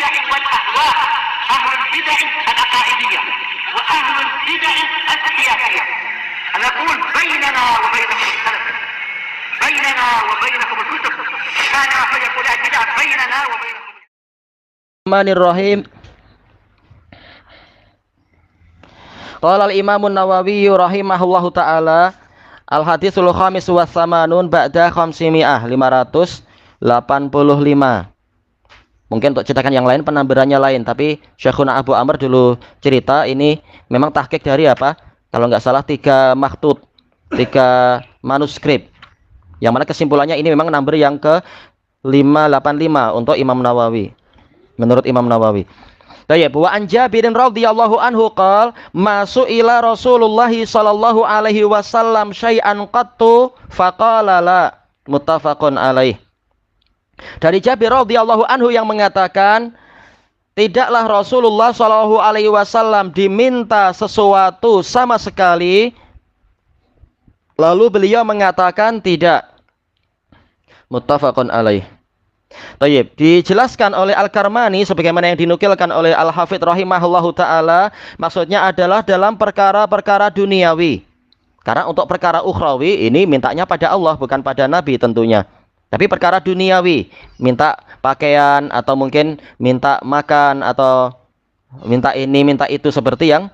البدع والأهواء، أهل البدع العقائدية وأهل البدع السياسية. نقول بيننا وبينكم السلف، بيننا وبينكم الكتب، كان فيقول البدع بيننا وبينكم. Bismillahirrahmanirrahim. Qala al-Imam an-Nawawi rahimahullahu taala al-hadisul khamis wa tsamanun ba'da khamsimi'ah 585. Mungkin untuk cetakan yang lain penambahannya lain, tapi Syekhuna Abu Amr dulu cerita ini memang tahqiq dari apa? Kalau nggak salah 3 makhtut, 3 manuskrip. Yang mana kesimpulannya ini memang number yang ke 585 untuk Imam Nawawi. Menurut Imam Nawawi. Tayyib, wa an Jabirin radhiyallahu anhu qala masu'ila Rasulullah sallallahu alaihi wasallam syai'an qattu faqala la, muttafaqun alaih. Dari Jabir radhiyallahu anhu yang mengatakan tidaklah Rasulullah sallallahu alaihi wasallam diminta sesuatu sama sekali lalu beliau mengatakan tidak. Muttafaqun alaih. Tayyib, dijelaskan oleh Al-Karmani sebagaimana yang dinukilkan oleh Al-Hafidz rahimahullahu taala, maksudnya adalah dalam perkara-perkara duniawi. Karena untuk perkara ukhrawi ini mintanya pada Allah bukan pada Nabi tentunya. Tapi perkara duniawi, minta pakaian atau mungkin minta makan atau minta ini, minta itu seperti yang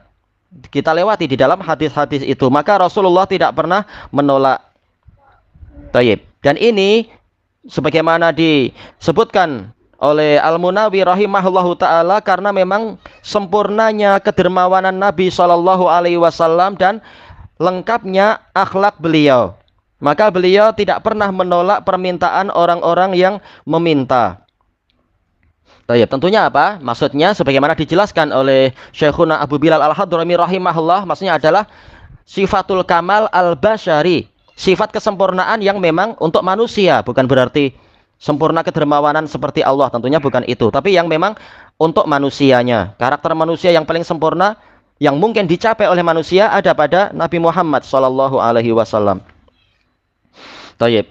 kita lewati di dalam hadis-hadis itu, maka Rasulullah tidak pernah menolak. Tayyib. Dan ini sebagaimana disebutkan oleh Al-Munawi rahimahullahu taala karena memang sempurnanya kedermawanan Nabi sallallahu alaihi wasallam dan lengkapnya akhlak beliau, maka beliau tidak pernah menolak permintaan orang-orang yang meminta. Tayyib, tentunya apa? Maksudnya sebagaimana dijelaskan oleh Syekhuna Abu Bilal Al-Hadrami rahimahullah, maksudnya adalah sifatul kamal al-basyari, sifat kesempurnaan yang memang untuk manusia, bukan berarti sempurna kedermawanan seperti Allah, tentunya bukan itu, tapi yang memang untuk manusianya. Karakter manusia yang paling sempurna yang mungkin dicapai oleh manusia ada pada Nabi Muhammad sallallahu alaihi wasallam. Tayyib.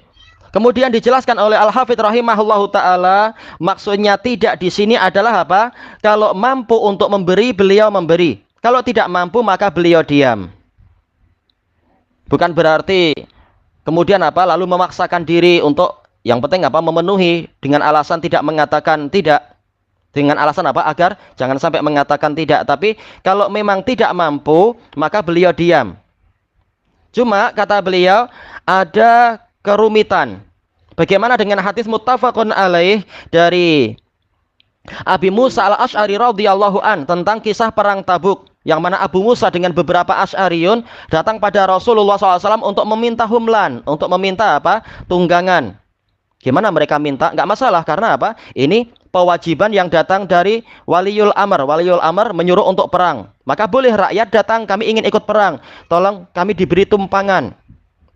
Kemudian dijelaskan oleh Al-Hafidz rahimahullahu taala, maksudnya tidak di sini adalah apa? Kalau mampu untuk memberi, beliau memberi. Kalau tidak mampu, maka beliau diam. Bukan berarti kemudian apa? Lalu memaksakan diri untuk yang penting apa? Memenuhi dengan alasan tidak mengatakan tidak. Dengan alasan apa? Agar jangan sampai mengatakan tidak. Tapi kalau memang tidak mampu, maka beliau diam. Cuma kata beliau ada kerumitan. Bagaimana dengan hadis muttafaqun alaih dari Abi Musa al-Asy'ari radhiyallahu an tentang kisah perang Tabuk, yang mana Abu Musa dengan beberapa Asy'ariyun datang pada Rasulullah SAW untuk meminta humlan, untuk meminta apa? Tunggangan. Gimana mereka minta? Nggak masalah, karena apa? Ini pewajiban yang datang dari Waliul Amr. Waliul Amr menyuruh untuk perang. Maka boleh rakyat datang, kami ingin ikut perang, tolong kami diberi tumpangan.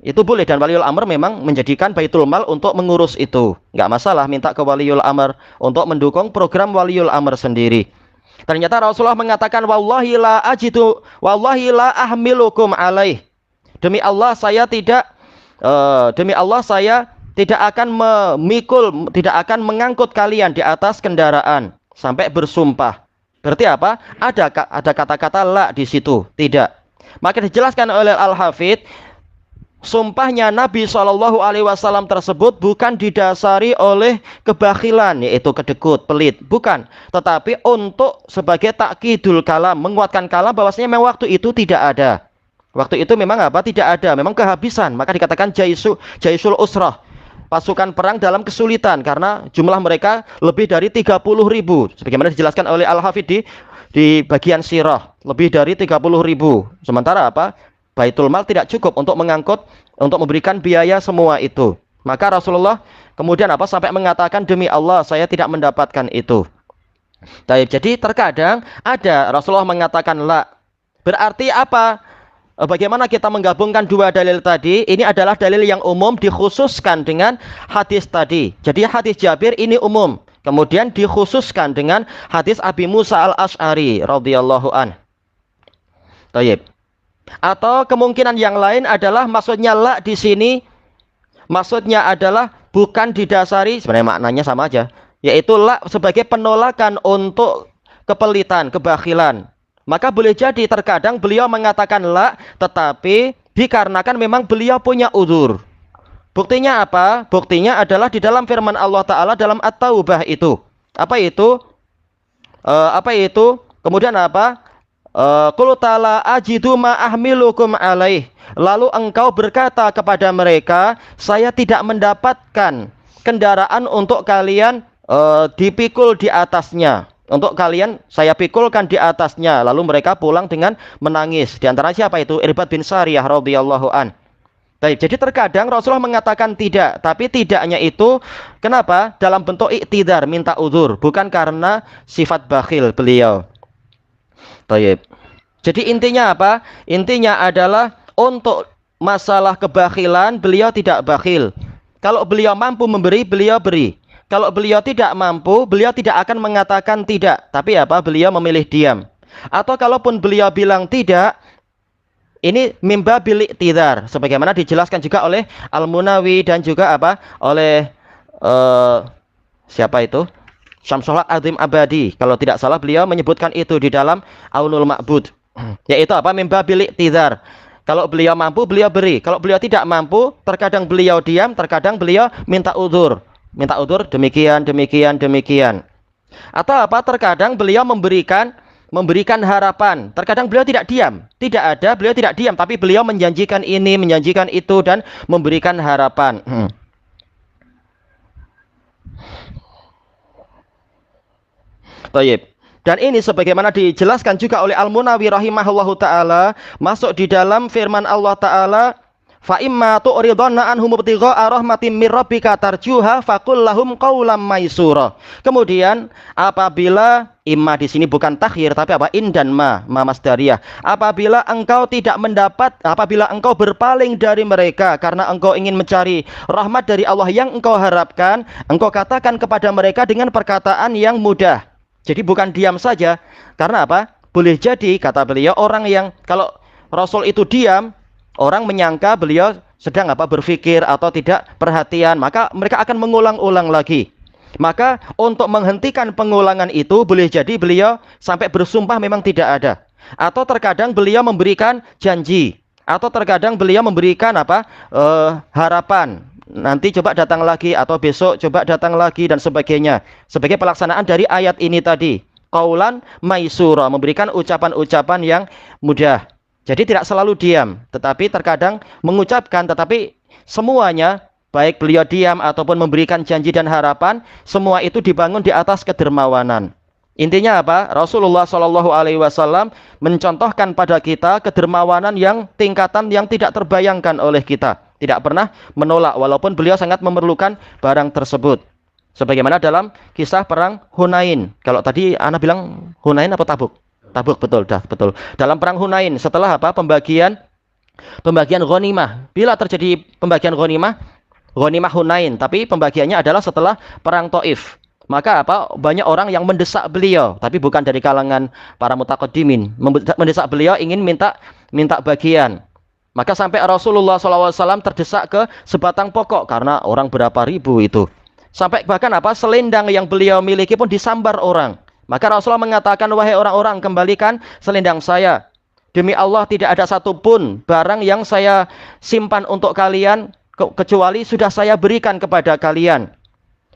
Itu boleh, dan Waliul Amr memang menjadikan Baitul Mal untuk mengurus itu. Nggak masalah minta ke Waliul Amr untuk mendukung program Waliul Amr sendiri. Ternyata Rasulullah mengatakan wallahi la ajidu wallahi la ahmilukum alaih. Demi Allah saya tidak akan memikul, tidak akan mengangkut kalian di atas kendaraan sampai bersumpah. Berarti apa? Ada kata-kata la di situ, tidak. Maka dijelaskan oleh Al-Hafidz, sumpahnya Nabi SAW tersebut bukan didasari oleh kebakhilan, yaitu kedekut, pelit, bukan. Tetapi untuk sebagai takkidul kalam, menguatkan kalam bahwasanya memang waktu itu tidak ada. Waktu itu memang apa? Tidak ada, memang kehabisan. Maka dikatakan jaisul usrah, pasukan perang dalam kesulitan, karena jumlah mereka lebih dari 30.000. Sebagaimana dijelaskan oleh Al-Hafidz di bagian sirah, lebih dari 30.000. Sementara apa? Baitul Mal tidak cukup untuk mengangkut, untuk memberikan biaya semua itu. Maka Rasulullah kemudian apa? Sampai mengatakan demi Allah saya tidak mendapatkan itu. Jadi terkadang ada Rasulullah mengatakan la. Berarti apa? Bagaimana kita menggabungkan dua dalil tadi? Ini adalah dalil yang umum dikhususkan dengan hadis tadi. Jadi hadis Jabir ini umum, kemudian dikhususkan dengan hadis Abi Musa al-Asy'ari radhiyallahu an. Tayyib. Atau kemungkinan yang lain adalah maksudnya la di sini maksudnya adalah bukan didasari, sebenarnya maknanya sama aja. yaitu la sebagai penolakan untuk kepelitan, kebakhilan. Maka boleh jadi terkadang beliau mengatakan la, tetapi dikarenakan memang beliau punya uzur. Buktinya apa? Buktinya adalah di dalam firman Allah Ta'ala dalam At-Taubah itu. Apa itu? Apa itu? Kemudian apa? Qul ta'ala ajidu ma ahmilukum alaih. Lalu engkau berkata kepada mereka, saya tidak mendapatkan kendaraan untuk kalian dipikul di atasnya. Untuk kalian saya pikulkan di atasnya. Lalu mereka pulang dengan menangis. Di antara siapa itu? Irbad bin Sariyah radhiyallahu an. Baik, jadi terkadang Rasulullah mengatakan tidak, tapi tidaknya itu kenapa? Dalam bentuk iktidar, minta uzur, bukan karena sifat bakhil beliau. Baik. Jadi intinya apa? Intinya adalah untuk masalah kebakhilan beliau tidak bakhil. Kalau beliau mampu memberi, beliau beri. Kalau beliau tidak mampu, beliau tidak akan mengatakan tidak, tapi apa? Beliau memilih diam. Atau kalaupun beliau bilang tidak, ini mimba bilik tidar, sebagaimana dijelaskan juga oleh Al-Munawi dan juga apa? Oleh siapa itu? Syamsul Haq Azim Abadi. Kalau tidak salah beliau menyebutkan itu di dalam Aunul Ma'bud. Yaitu apa? Mimba bilik tidar. Kalau beliau mampu, beliau beri. Kalau beliau tidak mampu, terkadang beliau diam, terkadang beliau minta uzur. Minta uzur demikian, demikian, demikian. Atau apa? Terkadang beliau memberikan harapan. Terkadang beliau tidak diam. Tidak ada, beliau tidak diam. Tapi beliau menjanjikan ini, menjanjikan itu, dan memberikan harapan. Baik. Dan ini sebagaimana dijelaskan juga oleh Al-Munawi rahimahullahu ta'ala. Masuk di dalam firman Allah ta'ala. Fa imma tu'ridhanna anhum ibtigha'a rahmatin mir rabbika tarjuha faqul lahum qawlan maysura. Kemudian apabila imma di sini bukan takhir tapi apa? In dan ma masdariyah. Apabila engkau tidak mendapat, apabila engkau berpaling dari mereka karena engkau ingin mencari rahmat dari Allah yang engkau harapkan, engkau katakan kepada mereka dengan perkataan yang mudah. Jadi bukan diam saja. Karena apa? Boleh jadi kata beliau orang yang kalau Rasul itu diam, orang menyangka beliau sedang apa? Berpikir atau tidak perhatian, maka mereka akan mengulang-ulang lagi. Maka untuk menghentikan pengulangan itu boleh jadi beliau sampai bersumpah memang tidak ada. Atau terkadang beliau memberikan janji, atau terkadang beliau memberikan apa? Harapan. Nanti coba datang lagi, atau besok coba datang lagi, dan sebagainya. Sebagai pelaksanaan dari ayat ini tadi, qaulan maisura, memberikan ucapan-ucapan yang mudah. Jadi tidak selalu diam, tetapi terkadang mengucapkan, tetapi semuanya, baik beliau diam ataupun memberikan janji dan harapan, semua itu dibangun di atas kedermawanan. Intinya apa? Rasulullah SAW mencontohkan pada kita kedermawanan yang tingkatan yang tidak terbayangkan oleh kita. Tidak pernah menolak walaupun beliau sangat memerlukan barang tersebut. Sebagaimana dalam kisah perang Hunain. Kalau tadi Ana bilang Hunain apa Tabuk? Tabuk, betul, dah, betul. Dalam perang Hunain setelah apa? Pembagian ghanimah. Bila terjadi pembagian ghanimah Hunain, tapi pembagiannya adalah setelah perang Taif. Maka apa? Banyak orang yang mendesak beliau, tapi bukan dari kalangan para mutaqaddimin. Mendesak beliau ingin minta bagian. Maka sampai Rasulullah SAW terdesak ke sebatang pokok karena orang berapa ribu itu. Sampai bahkan apa? Selendang yang beliau miliki pun disambar orang. Maka Rasulullah mengatakan, wahai orang-orang, kembalikan selendang saya. Demi Allah tidak ada satupun barang yang saya simpan untuk kalian kecuali sudah saya berikan kepada kalian.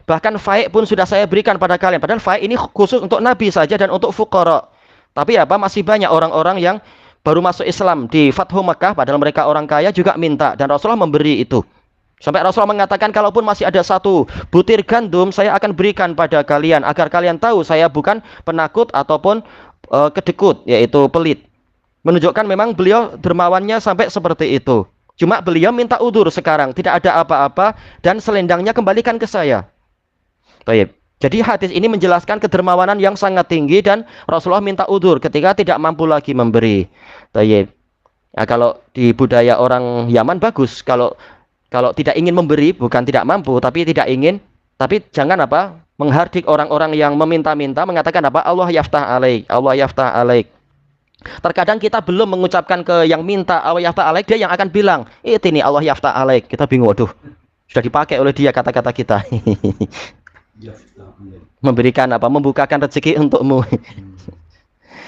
Bahkan faik pun sudah saya berikan pada kalian. Padahal faik ini khusus untuk Nabi saja dan untuk fuqara. Tapi apa? Masih banyak orang-orang yang baru masuk Islam di Fathu Mekah, padahal mereka orang kaya juga minta, dan Rasulullah memberi itu. Sampai Rasulullah mengatakan, kalaupun masih ada satu butir gandum, saya akan berikan pada kalian, agar kalian tahu saya bukan penakut ataupun kedekut, yaitu pelit. Menunjukkan memang beliau dermawannya sampai seperti itu. Cuma beliau minta udzur sekarang, tidak ada apa-apa, dan selendangnya kembalikan ke saya. Baik. Jadi hadis ini menjelaskan kedermawanan yang sangat tinggi, dan Rasulullah minta udzur ketika tidak mampu lagi memberi. Baik. Nah, kalau di budaya orang Yaman bagus, kalau tidak ingin memberi, bukan tidak mampu, tapi tidak ingin, tapi jangan apa? Menghardik orang-orang yang meminta-minta, mengatakan apa? Allah yaftah alaik, Allah yaftah alaik. Terkadang kita belum mengucapkan ke yang minta Allah yaftah alaik, dia yang akan bilang, ini Allah yaftah alaik. Kita bingung, waduh, sudah dipakai oleh dia kata-kata kita. Memberikan apa? Membukakan rezeki untukmu.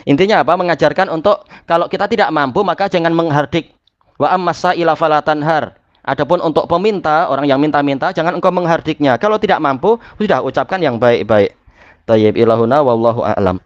Intinya apa? Mengajarkan untuk kalau kita tidak mampu maka jangan menghardik. Wa ammasa ila falatanhar. Adapun untuk peminta, orang yang minta-minta jangan engkau menghardiknya. Kalau tidak mampu, sudah ucapkan yang baik-baik. Thayyib ilahuna wallahu a'lam.